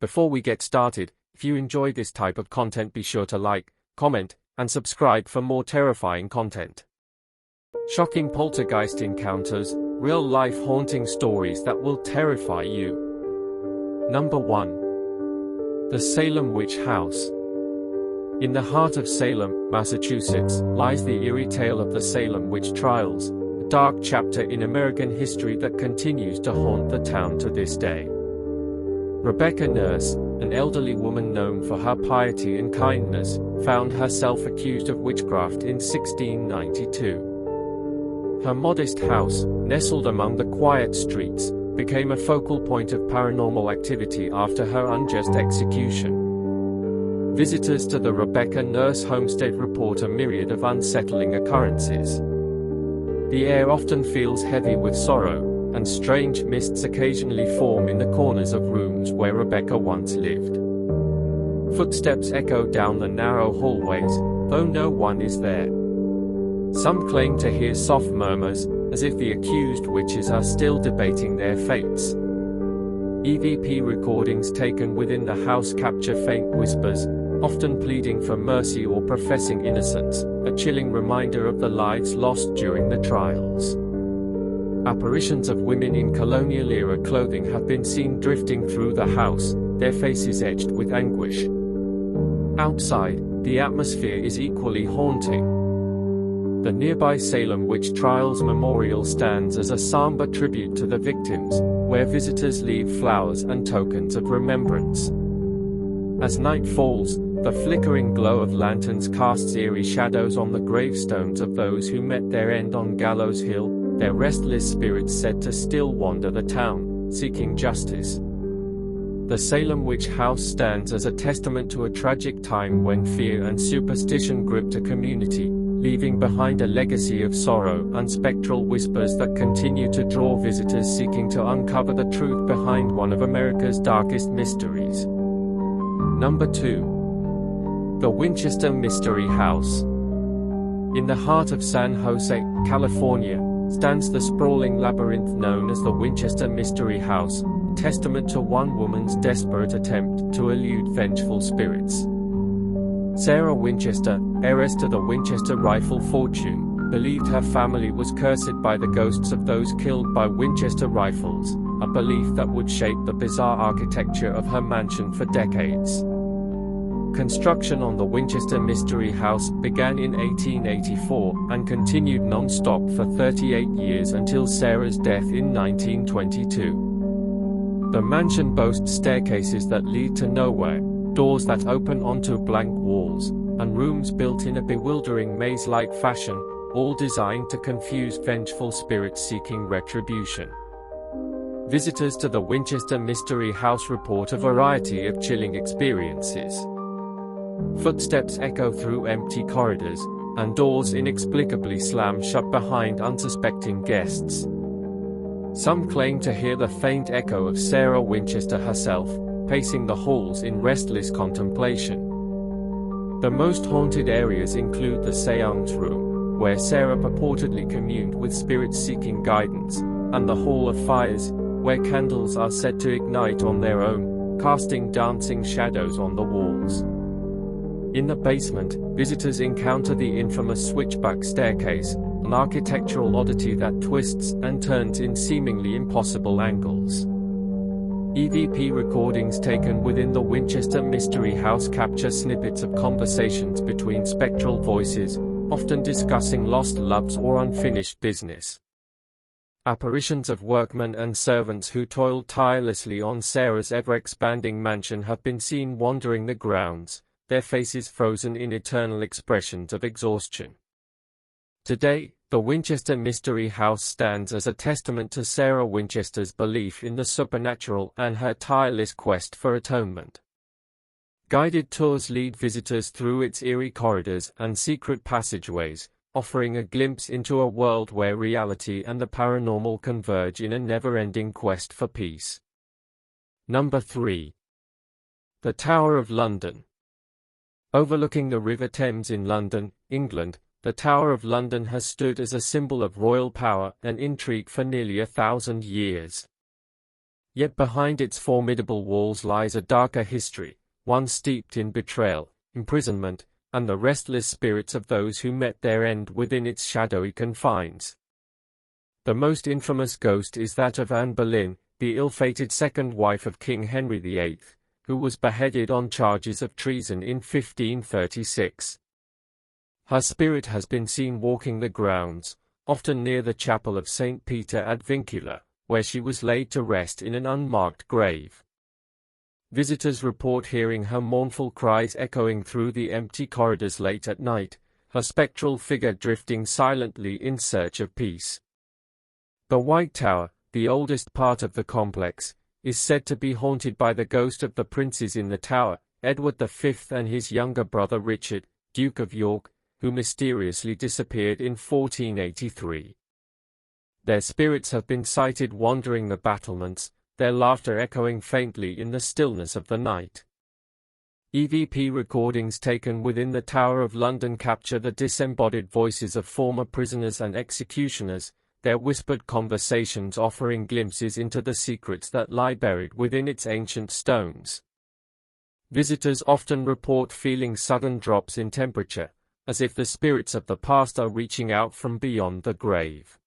Before we get started, if you enjoy this type of content, be sure to like, comment, and subscribe for more terrifying content. Shocking poltergeist encounters, real-life haunting stories that will terrify you. Number 1. The Salem Witch House. In the heart of Salem, Massachusetts, lies the eerie tale of the Salem witch trials, a dark chapter in American history that continues to haunt the town to this day. Rebecca Nurse, an elderly woman known for her piety and kindness, found herself accused of witchcraft in 1692. Her modest house, nestled among the quiet streets, became a focal point of paranormal activity after her unjust execution. Visitors to the Rebecca Nurse homestead report a myriad of unsettling occurrences. The air often feels heavy with sorrow, and strange mists occasionally form in the corners of rooms where Rebecca once lived. Footsteps echo down the narrow hallways, though no one is there. Some claim to hear soft murmurs, as if the accused witches are still debating their fates. EVP recordings taken within the house capture faint whispers, often pleading for mercy or professing innocence, a chilling reminder of the lives lost during the trials. Apparitions of women in colonial-era clothing have been seen drifting through the house, their faces etched with anguish. Outside, the atmosphere is equally haunting. The nearby Salem Witch Trials Memorial stands as a somber tribute to the victims, where visitors leave flowers and tokens of remembrance. As night falls, the flickering glow of lanterns casts eerie shadows on the gravestones of those who met their end on Gallows Hill, their restless spirits said to still wander the town, seeking justice. The Salem Witch House stands as a testament to a tragic time when fear and superstition gripped a community, leaving behind a legacy of sorrow and spectral whispers that continue to draw visitors seeking to uncover the truth behind one of America's darkest mysteries. Number 2. The Winchester Mystery House. In the heart of San Jose, California, stands the sprawling labyrinth known as the Winchester Mystery House, a testament to one woman's desperate attempt to elude vengeful spirits. Sarah Winchester, heiress to the Winchester rifle fortune, believed her family was cursed by the ghosts of those killed by Winchester rifles, a belief that would shape the bizarre architecture of her mansion for decades. Construction on the Winchester Mystery House began in 1884 and continued non-stop for 38 years until Sarah's death in 1922. The mansion boasts staircases that lead to nowhere, doors that open onto blank walls, and rooms built in a bewildering maze-like fashion, all designed to confuse vengeful spirits seeking retribution. Visitors to the Winchester Mystery House report a variety of chilling experiences. Footsteps echo through empty corridors, and doors inexplicably slam shut behind unsuspecting guests. Some claim to hear the faint echo of Sarah Winchester herself, pacing the halls in restless contemplation. The most haunted areas include the Seance Room, where Sarah purportedly communed with spirits seeking guidance, and the Hall of Fires, where candles are said to ignite on their own, casting dancing shadows on the walls. In the basement, visitors encounter the infamous switchback staircase, an architectural oddity that twists and turns in seemingly impossible angles. EVP recordings taken within the Winchester Mystery House capture snippets of conversations between spectral voices, often discussing lost loves or unfinished business. Apparitions of workmen and servants who toiled tirelessly on Sarah's ever-expanding mansion have been seen wandering the grounds, their faces frozen in eternal expressions of exhaustion. Today, the Winchester Mystery House stands as a testament to Sarah Winchester's belief in the supernatural and her tireless quest for atonement. Guided tours lead visitors through its eerie corridors and secret passageways, offering a glimpse into a world where reality and the paranormal converge in a never-ending quest for peace. Number 3. The Tower of London. Overlooking the River Thames in London, England, the Tower of London has stood as a symbol of royal power and intrigue for nearly 1,000 years. Yet behind its formidable walls lies a darker history, one steeped in betrayal, imprisonment, and the restless spirits of those who met their end within its shadowy confines. The most infamous ghost is that of Anne Boleyn, the ill-fated second wife of King Henry VIII, who was beheaded on charges of treason in 1536. Her spirit has been seen walking the grounds, often near the chapel of St. Peter ad Vincula, where she was laid to rest in an unmarked grave. Visitors report hearing her mournful cries echoing through the empty corridors late at night, her spectral figure drifting silently in search of peace. The White Tower, the oldest part of the complex, is said to be haunted by the ghost of the princes in the tower, Edward V and his younger brother Richard, Duke of York, who mysteriously disappeared in 1483. Their spirits have been sighted wandering the battlements, their laughter echoing faintly in the stillness of the night. EVP recordings taken within the Tower of London capture the disembodied voices of former prisoners and executioners, their whispered conversations offering glimpses into the secrets that lie buried within its ancient stones. Visitors often report feeling sudden drops in temperature, as if the spirits of the past are reaching out from beyond the grave.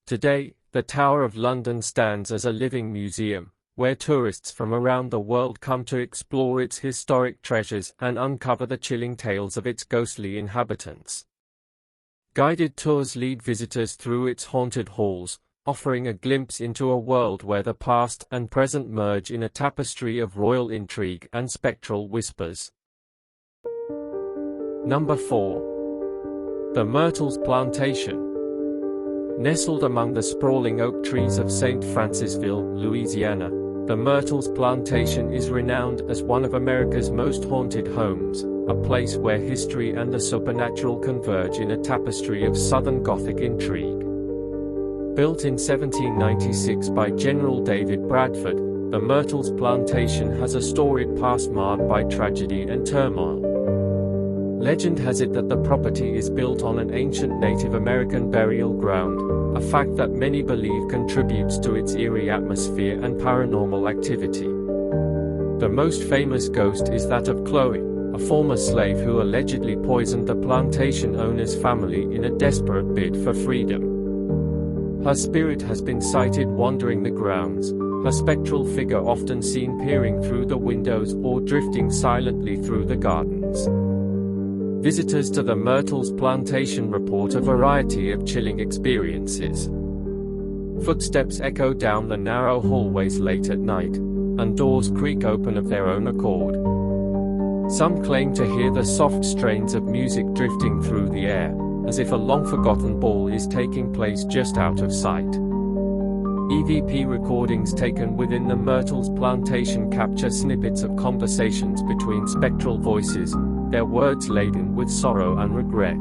Today, the Tower of London stands as a living museum, where tourists from around the world come to explore its historic treasures and uncover the chilling tales of its ghostly inhabitants. Guided tours lead visitors through its haunted halls, offering a glimpse into a world where the past and present merge in a tapestry of royal intrigue and spectral whispers. Number 4. The Myrtles Plantation. Nestled among the sprawling oak trees of St. Francisville, Louisiana, the Myrtles Plantation is renowned as one of America's most haunted homes, a place where history and the supernatural converge in a tapestry of Southern Gothic intrigue. Built in 1796 by General David Bradford, the Myrtles Plantation has a storied past marred by tragedy and turmoil. Legend has it that the property is built on an ancient Native American burial ground, a fact that many believe contributes to its eerie atmosphere and paranormal activity. The most famous ghost is that of Chloe, a former slave who allegedly poisoned the plantation owner's family in a desperate bid for freedom. Her spirit has been sighted wandering the grounds, her spectral figure often seen peering through the windows or drifting silently through the gardens. Visitors to the Myrtles Plantation report a variety of chilling experiences. Footsteps echo down the narrow hallways late at night, and doors creak open of their own accord. Some claim to hear the soft strains of music drifting through the air, as if a long-forgotten ball is taking place just out of sight. EVP recordings taken within the Myrtles Plantation capture snippets of conversations between spectral voices, their words laden with sorrow and regret.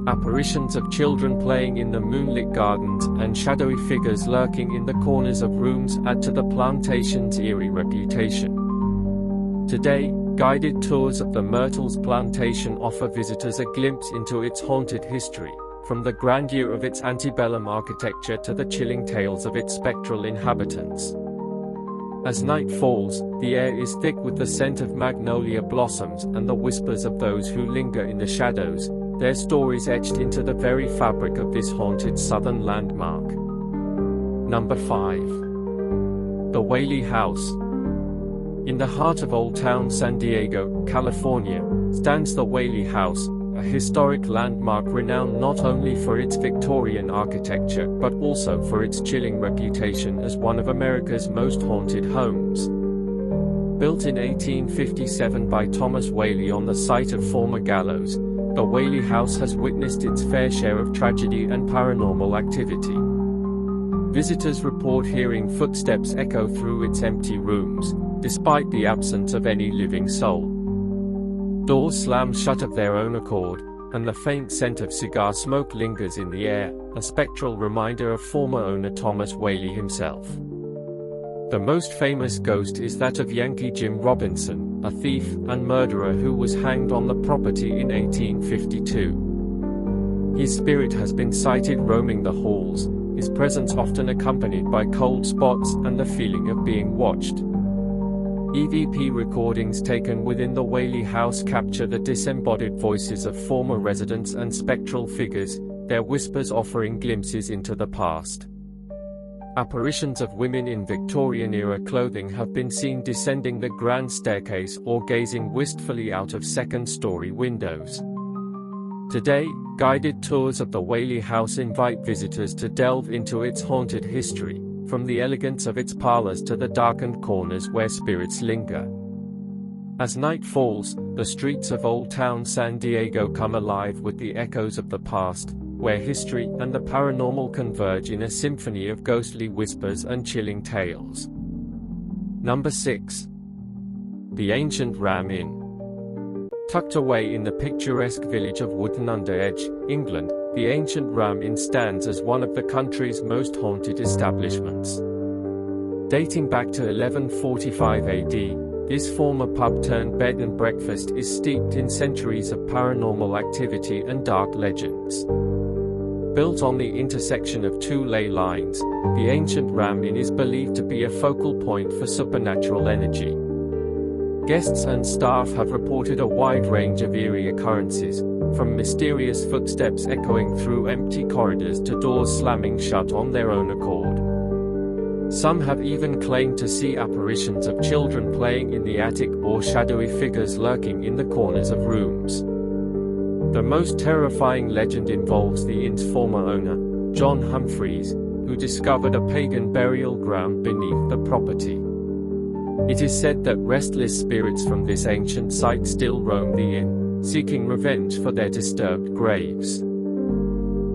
Apparitions of children playing in the moonlit gardens and shadowy figures lurking in the corners of rooms add to the plantation's eerie reputation. Today, guided tours of the Myrtles Plantation offer visitors a glimpse into its haunted history, from the grandeur of its antebellum architecture to the chilling tales of its spectral inhabitants. As night falls, the air is thick with the scent of magnolia blossoms and the whispers of those who linger in the shadows, their stories etched into the very fabric of this haunted southern landmark. Number 5. The Whaley House. In the heart of Old Town San Diego, California, stands the Whaley House, a historic landmark renowned not only for its Victorian architecture but also for its chilling reputation as one of America's most haunted homes. Built in 1857 by Thomas Whaley on the site of former gallows, the Whaley House has witnessed its fair share of tragedy and paranormal activity. Visitors report hearing footsteps echo through its empty rooms, despite the absence of any living soul. Doors slam shut of their own accord, and the faint scent of cigar smoke lingers in the air, a spectral reminder of former owner Thomas Whaley himself. The most famous ghost is that of Yankee Jim Robinson, a thief and murderer who was hanged on the property in 1852. His spirit has been sighted roaming the halls, his presence often accompanied by cold spots and the feeling of being watched. EVP recordings taken within the Whaley house capture the disembodied voices of former residents and spectral figures, their whispers offering glimpses into the past. Apparitions of women in Victorian-era clothing have been seen descending the grand staircase or gazing wistfully out of second-story windows. Today, guided tours of the Whaley house invite visitors to delve into its haunted history, from the elegance of its parlors to the darkened corners where spirits linger. As night falls, the streets of Old Town San Diego come alive with the echoes of the past, where history and the paranormal converge in a symphony of ghostly whispers and chilling tales. Number 6. The Ancient Ram Inn. Tucked away in the picturesque village of Wootton-under-Edge, England, the Ancient Ram Inn stands as one of the country's most haunted establishments. Dating back to 1145 AD, this former pub-turned-bed and breakfast is steeped in centuries of paranormal activity and dark legends. Built on the intersection of two ley lines, the Ancient Ram Inn is believed to be a focal point for supernatural energy. Guests and staff have reported a wide range of eerie occurrences, from mysterious footsteps echoing through empty corridors to doors slamming shut on their own accord. Some have even claimed to see apparitions of children playing in the attic or shadowy figures lurking in the corners of rooms. The most terrifying legend involves the inn's former owner, John Humphreys, who discovered a pagan burial ground beneath the property. It is said that restless spirits from this ancient site still roam the inn, seeking revenge for their disturbed graves.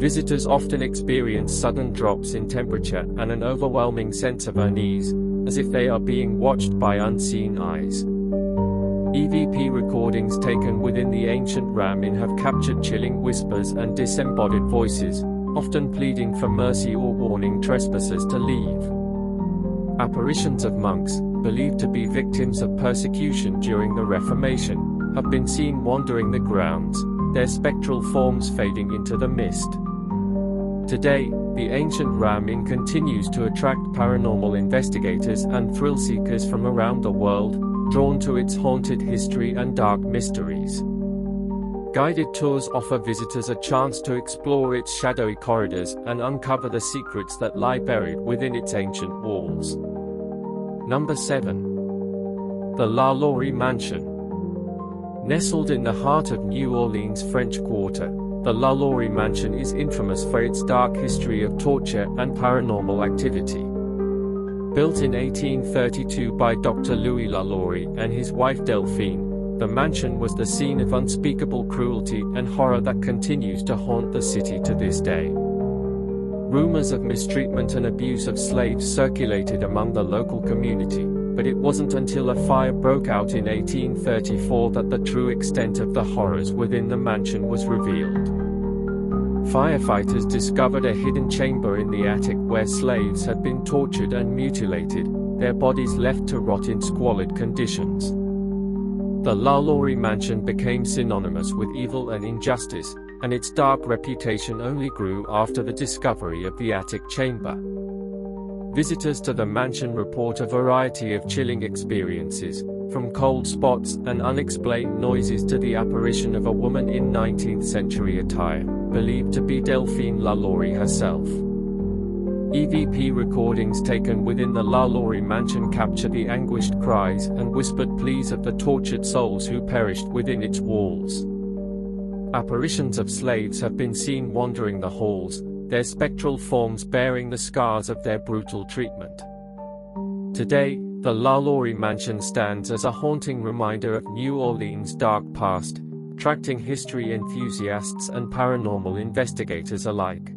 Visitors often experience sudden drops in temperature and an overwhelming sense of unease, as if they are being watched by unseen eyes. EVP recordings taken within the Ancient Ram Inn have captured chilling whispers and disembodied voices, often pleading for mercy or warning trespassers to leave. Apparitions of monks, believed to be victims of persecution during the Reformation, have been seen wandering the grounds, their spectral forms fading into the mist. Today, the Ancient Ram Inn continues to attract paranormal investigators and thrill-seekers from around the world, drawn to its haunted history and dark mysteries. Guided tours offer visitors a chance to explore its shadowy corridors and uncover the secrets that lie buried within its ancient walls. Number 7. The La Laurie Mansion. Nestled in the heart of New Orleans' French Quarter, the La Laurie Mansion is infamous for its dark history of torture and paranormal activity. Built in 1832 by Dr. Louis La Laurie and his wife Delphine, the mansion was the scene of unspeakable cruelty and horror that continues to haunt the city to this day. Rumors of mistreatment and abuse of slaves circulated among the local community, but it wasn't until a fire broke out in 1834 that the true extent of the horrors within the mansion was revealed. Firefighters discovered a hidden chamber in the attic where slaves had been tortured and mutilated, their bodies left to rot in squalid conditions. The La Laurie Mansion became synonymous with evil and injustice, and its dark reputation only grew after the discovery of the attic chamber. Visitors to the mansion report a variety of chilling experiences, from cold spots and unexplained noises to the apparition of a woman in 19th century attire, believed to be Delphine La Laurie herself. EVP recordings taken within the La Laurie Mansion capture the anguished cries and whispered pleas of the tortured souls who perished within its walls. Apparitions of slaves have been seen wandering the halls, their spectral forms bearing the scars of their brutal treatment. Today, the La Laurie Mansion stands as a haunting reminder of New Orleans' dark past, attracting history enthusiasts and paranormal investigators alike.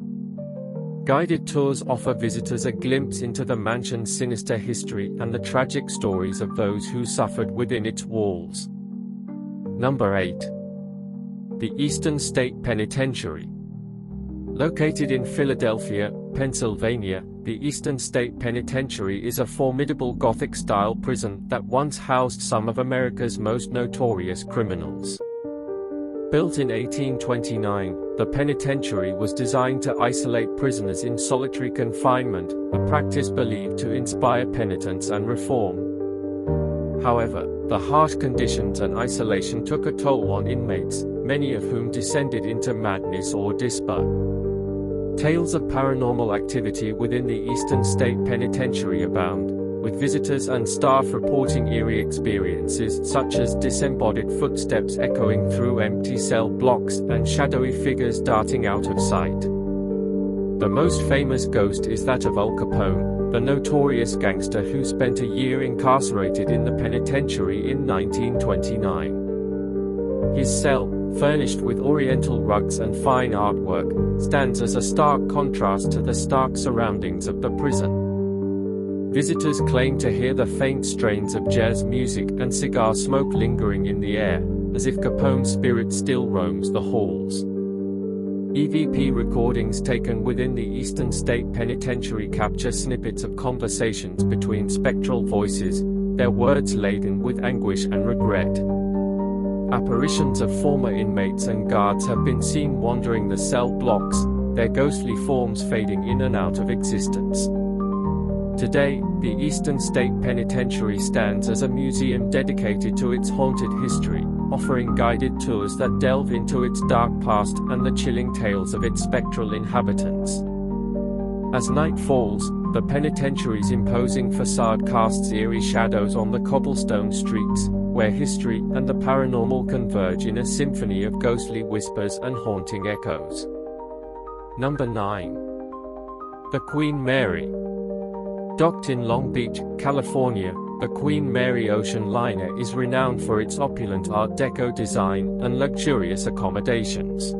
Guided tours offer visitors a glimpse into the mansion's sinister history and the tragic stories of those who suffered within its walls. Number 8. The Eastern State Penitentiary. Located in Philadelphia, Pennsylvania, the Eastern State Penitentiary is a formidable Gothic-style prison that once housed some of America's most notorious criminals. Built in 1829, the penitentiary was designed to isolate prisoners in solitary confinement, a practice believed to inspire penitence and reform. However, the harsh conditions and isolation took a toll on inmates, many of whom descended into madness or despair. Tales of paranormal activity within the Eastern State Penitentiary abound, with visitors and staff reporting eerie experiences such as disembodied footsteps echoing through empty cell blocks and shadowy figures darting out of sight. The most famous ghost is that of Al Capone, the notorious gangster who spent a year incarcerated in the penitentiary in 1929. His cell, furnished with oriental rugs and fine artwork, stands as a stark contrast to the stark surroundings of the prison. Visitors claim to hear the faint strains of jazz music and cigar smoke lingering in the air, as if Capone's spirit still roams the halls. EVP recordings taken within the Eastern State Penitentiary capture snippets of conversations between spectral voices, their words laden with anguish and regret. Apparitions of former inmates and guards have been seen wandering the cell blocks, their ghostly forms fading in and out of existence. Today, the Eastern State Penitentiary stands as a museum dedicated to its haunted history, offering guided tours that delve into its dark past and the chilling tales of its spectral inhabitants. As night falls, the penitentiary's imposing facade casts eerie shadows on the cobblestone streets, where history and the paranormal converge in a symphony of ghostly whispers and haunting echoes. Number 9. The Queen Mary. Docked in Long Beach, California, the Queen Mary ocean liner is renowned for its opulent Art Deco design and luxurious accommodations.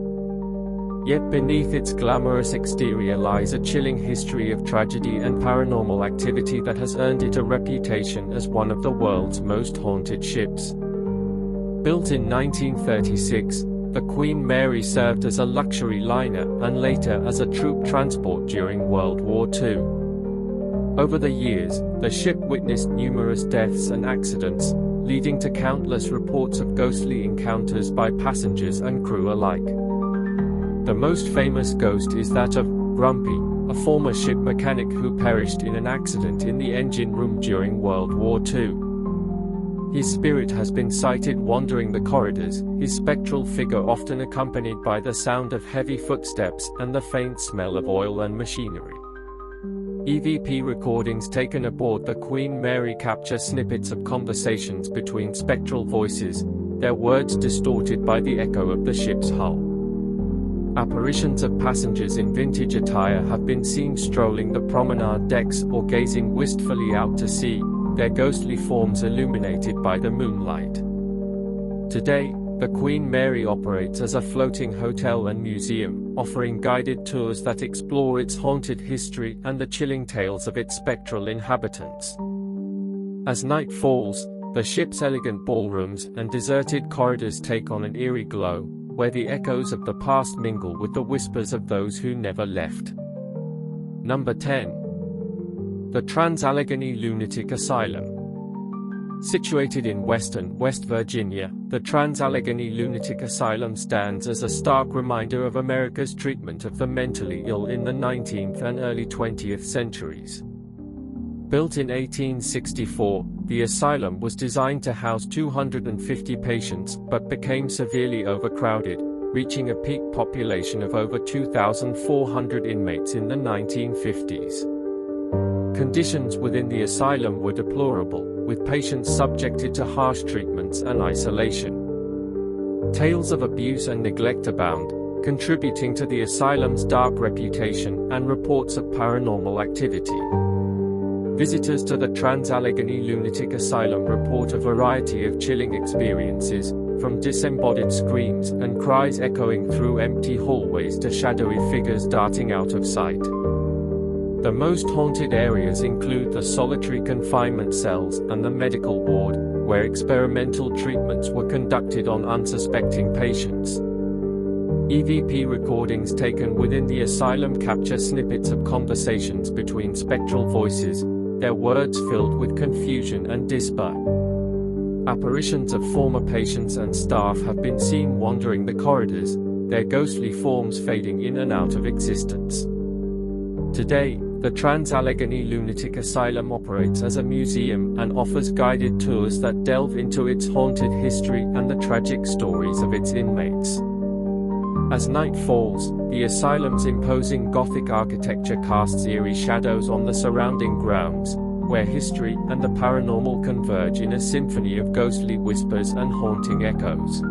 Yet beneath its glamorous exterior lies a chilling history of tragedy and paranormal activity that has earned it a reputation as one of the world's most haunted ships. Built in 1936, the Queen Mary served as a luxury liner and later as a troop transport during World War II. Over the years, the ship witnessed numerous deaths and accidents, leading to countless reports of ghostly encounters by passengers and crew alike. The most famous ghost is that of Grumpy, a former ship mechanic who perished in an accident in the engine room during World War II. His spirit has been sighted wandering the corridors, his spectral figure often accompanied by the sound of heavy footsteps and the faint smell of oil and machinery. EVP recordings taken aboard the Queen Mary capture snippets of conversations between spectral voices, their words distorted by the echo of the ship's hull. Apparitions of passengers in vintage attire have been seen strolling the promenade decks or gazing wistfully out to sea, their ghostly forms illuminated by the moonlight. Today, the Queen Mary operates as a floating hotel and museum, offering guided tours that explore its haunted history and the chilling tales of its spectral inhabitants. As night falls, the ship's elegant ballrooms and deserted corridors take on an eerie glow, where the echoes of the past mingle with the whispers of those who never left. Number 10. The Trans-Allegheny Lunatic Asylum. Situated in western West Virginia, the Trans-Allegheny Lunatic Asylum stands as a stark reminder of America's treatment of the mentally ill in the 19th and early 20th centuries. Built in 1864, the asylum was designed to house 250 patients but became severely overcrowded, reaching a peak population of over 2,400 inmates in the 1950s. Conditions within the asylum were deplorable, with patients subjected to harsh treatments and isolation. Tales of abuse and neglect abound, contributing to the asylum's dark reputation and reports of paranormal activity. Visitors to the Trans-Allegheny Lunatic Asylum report a variety of chilling experiences, from disembodied screams and cries echoing through empty hallways to shadowy figures darting out of sight. The most haunted areas include the solitary confinement cells and the medical ward, where experimental treatments were conducted on unsuspecting patients. EVP recordings taken within the asylum capture snippets of conversations between spectral voices, their words filled with confusion and despair. Apparitions of former patients and staff have been seen wandering the corridors, their ghostly forms fading in and out of existence. Today, the Trans-Allegheny Lunatic Asylum operates as a museum and offers guided tours that delve into its haunted history and the tragic stories of its inmates. As night falls, the asylum's imposing Gothic architecture casts eerie shadows on the surrounding grounds, where history and the paranormal converge in a symphony of ghostly whispers and haunting echoes.